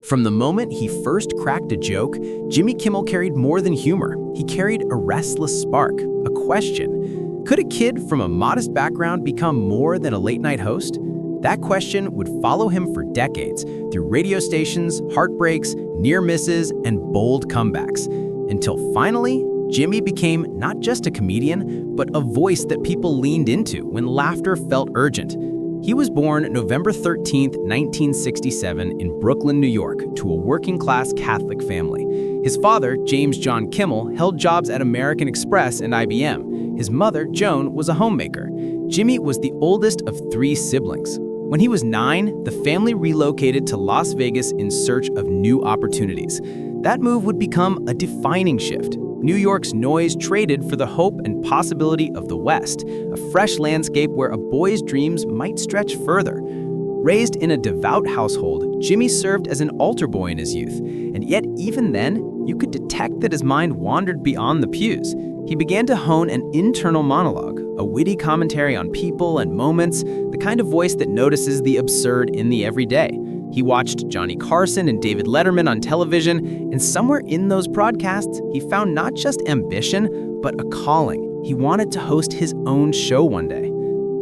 From the moment he first cracked a joke, Jimmy Kimmel carried more than humor. He carried a restless spark, a question. Could a kid from a modest background become more than a late-night host? That question would follow him for decades, through radio stations, heartbreaks, near misses, and bold comebacks. Until finally, Jimmy became not just a comedian, but a voice that people leaned into when laughter felt urgent. He was born November 13, 1967 in Brooklyn, New York, to a working-class Catholic family. His father, James John Kimmel, held jobs at American Express and IBM. His mother, Joan, was a homemaker. Jimmy was the oldest of 3 siblings. When he was 9, the family relocated to Las Vegas in search of new opportunities. That move would become a defining shift. New York's noise traded for the hope and possibility of the West, a fresh landscape where a boy's dreams might stretch further. Raised in a devout household, Jimmy served as an altar boy in his youth, and yet even then, you could detect that his mind wandered beyond the pews. He began to hone an internal monologue, a witty commentary on people and moments, the kind of voice that notices the absurd in the everyday. He watched Johnny Carson and David Letterman on television, and somewhere in those broadcasts, he found not just ambition, but a calling. He wanted to host his own show one day.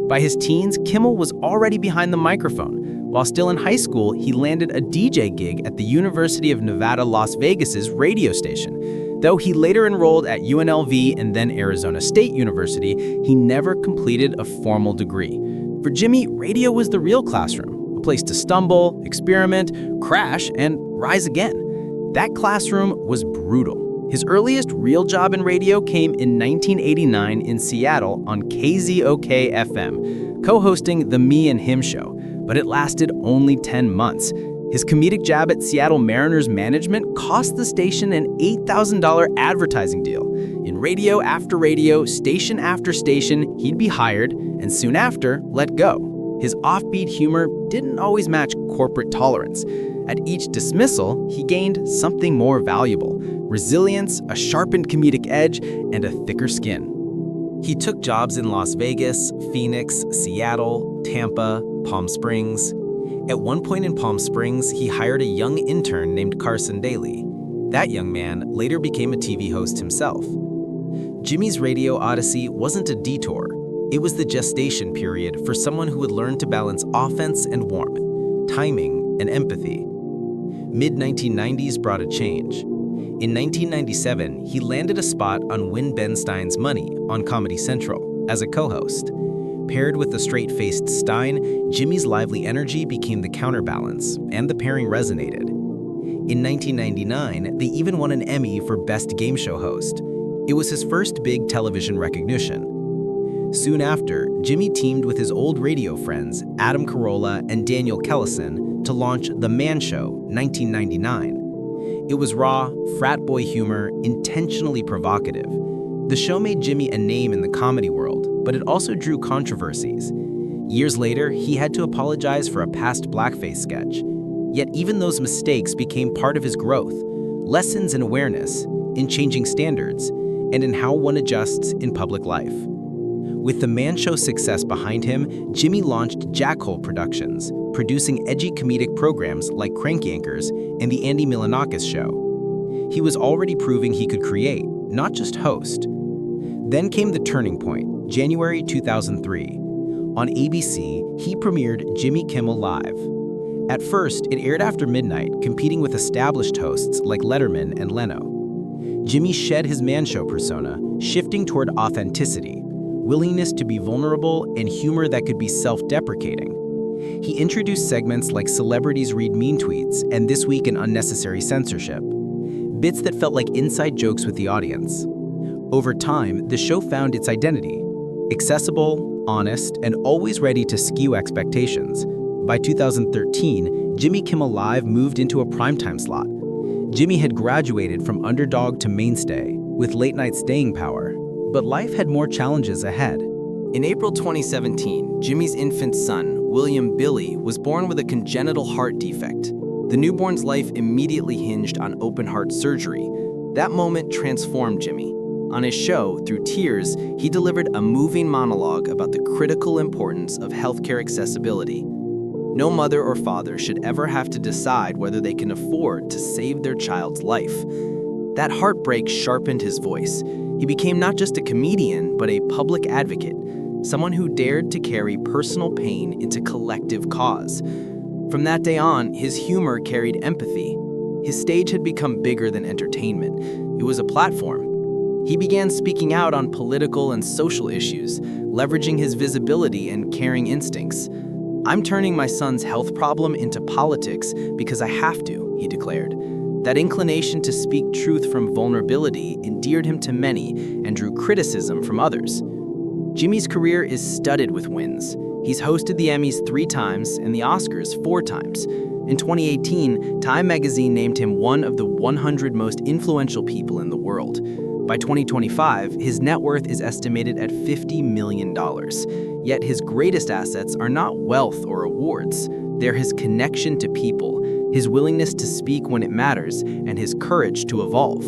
By his teens, Kimmel was already behind the microphone. While still in high school, he landed a DJ gig at the University of Nevada, Las Vegas's radio station. Though he later enrolled at UNLV and then Arizona State University, he never completed a formal degree. For Jimmy, radio was the real classroom. A place to stumble, experiment, crash, and rise again. That classroom was brutal. His earliest real job in radio came in 1989 in Seattle on KZOK-FM, co-hosting The Me and Him Show, but it lasted only 10 months. His comedic jab at Seattle Mariners management cost the station an $8,000 advertising deal. In radio after radio, station after station, he'd be hired, and soon after, let go. His offbeat humor didn't always match corporate tolerance. At each dismissal, he gained something more valuable: resilience, a sharpened comedic edge, and a thicker skin. He took jobs in Las Vegas, Phoenix, Seattle, Tampa, Palm Springs. At one point in Palm Springs, he hired a young intern named Carson Daly. That young man later became a TV host himself. Jimmy's radio odyssey wasn't a detour. It was the gestation period for someone who would learn to balance offense and warmth, timing and empathy. Mid-1990s brought a change. In 1997, he landed a spot on Win Ben Stein's Money on Comedy Central as a co-host. Paired with the straight-faced Stein, Jimmy's lively energy became the counterbalance, and the pairing resonated. In 1999, they even won an Emmy for Best Game Show Host. It was his first big television recognition. Soon after, Jimmy teamed with his old radio friends, Adam Carolla and Daniel Kellison, to launch The Man Show, 1999. It was raw, frat boy humor, intentionally provocative. The show made Jimmy a name in the comedy world, but it also drew controversies. Years later, he had to apologize for a past blackface sketch. Yet even those mistakes became part of his growth, lessons in awareness, in changing standards, and in how one adjusts in public life. With the Man Show success behind him, Jimmy launched Jackhole Productions, producing edgy comedic programs like Crank Yankers and The Andy Milonakis Show. He was already proving he could create, not just host. Then came the turning point, January 2003. On ABC, he premiered Jimmy Kimmel Live. At first, it aired after midnight, competing with established hosts like Letterman and Leno. Jimmy shed his Man Show persona, shifting toward authenticity, willingness to be vulnerable, and humor that could be self-deprecating. He introduced segments like Celebrities Read Mean Tweets and This Week in Unnecessary Censorship, bits that felt like inside jokes with the audience. Over time, the show found its identity: accessible, honest, and always ready to skew expectations. By 2013, Jimmy Kimmel Live moved into a primetime slot. Jimmy had graduated from underdog to mainstay, with late-night staying power. But life had more challenges ahead. In April 2017, Jimmy's infant son, William Billy, was born with a congenital heart defect. The newborn's life immediately hinged on open-heart surgery. That moment transformed Jimmy. On his show, Through Tears, he delivered a moving monologue about the critical importance of healthcare accessibility. No mother or father should ever have to decide whether they can afford to save their child's life. That heartbreak sharpened his voice. He became not just a comedian, but a public advocate, someone who dared to carry personal pain into collective cause. From that day on, his humor carried empathy. His stage had become bigger than entertainment. It was a platform. He began speaking out on political and social issues, leveraging his visibility and caring instincts. "I'm turning my son's health problem into politics because I have to," he declared. That inclination to speak truth from vulnerability endeared him to many and drew criticism from others. Jimmy's career is studded with wins. He's hosted the Emmys 3 times and the Oscars 4 times. In 2018, Time magazine named him one of the 100 most influential people in the world. By 2025, his net worth is estimated at $50 million. Yet his greatest assets are not wealth or awards. They're his connection to people, his willingness to speak when it matters, and his courage to evolve.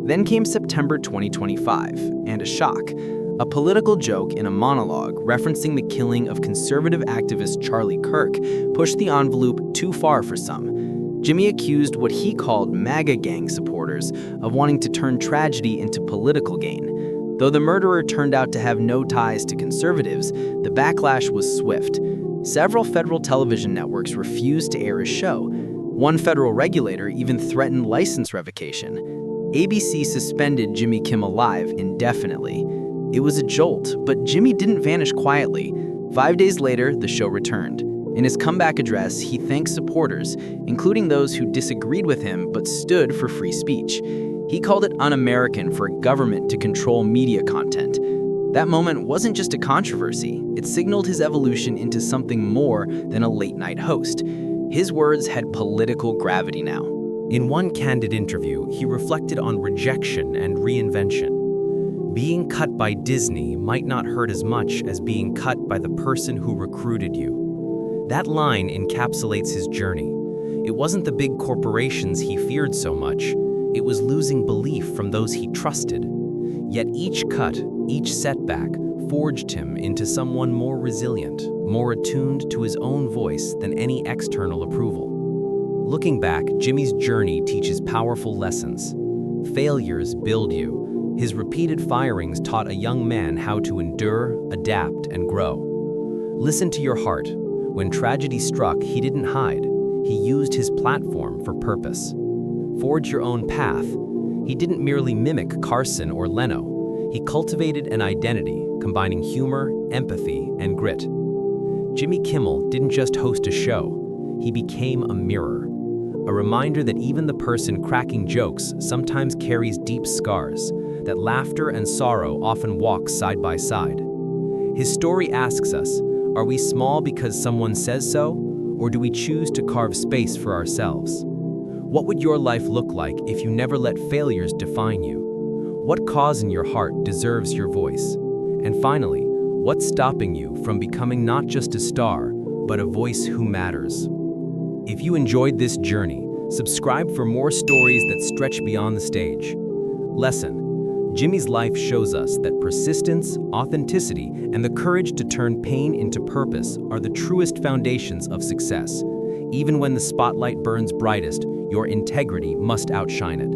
Then came September 2025, and a shock. A political joke in a monologue referencing the killing of conservative activist Charlie Kirk pushed the envelope too far for some. Jimmy accused what he called MAGA gang supporters of wanting to turn tragedy into political gain. Though the murderer turned out to have no ties to conservatives, the backlash was swift. Several federal television networks refused to air his show. One federal regulator even threatened license revocation. ABC suspended Jimmy Kimmel Live indefinitely. It was a jolt, but Jimmy didn't vanish quietly. 5 days later, the show returned. In his comeback address, he thanked supporters, including those who disagreed with him but stood for free speech. He called it un-American for a government to control media content. That moment wasn't just a controversy. It signaled his evolution into something more than a late-night host. His words had political gravity now. In one candid interview, he reflected on rejection and reinvention. Being cut by Disney might not hurt as much as being cut by the person who recruited you. That line encapsulates his journey. It wasn't the big corporations he feared so much. It was losing belief from those he trusted. Yet each cut, each setback, forged him into someone more resilient, more attuned to his own voice than any external approval. Looking back, Jimmy's journey teaches powerful lessons. Failures build you. His repeated firings taught a young man how to endure, adapt, and grow. Listen to your heart. When tragedy struck, he didn't hide. He used his platform for purpose. Forge your own path. He didn't merely mimic Carson or Leno. He cultivated an identity, combining humor, empathy, and grit. Jimmy Kimmel didn't just host a show. He became a mirror. A reminder that even the person cracking jokes sometimes carries deep scars, that laughter and sorrow often walk side by side. His story asks us, are we small because someone says so, or do we choose to carve space for ourselves? What would your life look like if you never let failures define you? What cause in your heart deserves your voice? And finally, what's stopping you from becoming not just a star, but a voice who matters? If you enjoyed this journey, subscribe for more stories that stretch beyond the stage. Lesson: Jimmy's life shows us that persistence, authenticity, and the courage to turn pain into purpose are the truest foundations of success. Even when the spotlight burns brightest, your integrity must outshine it.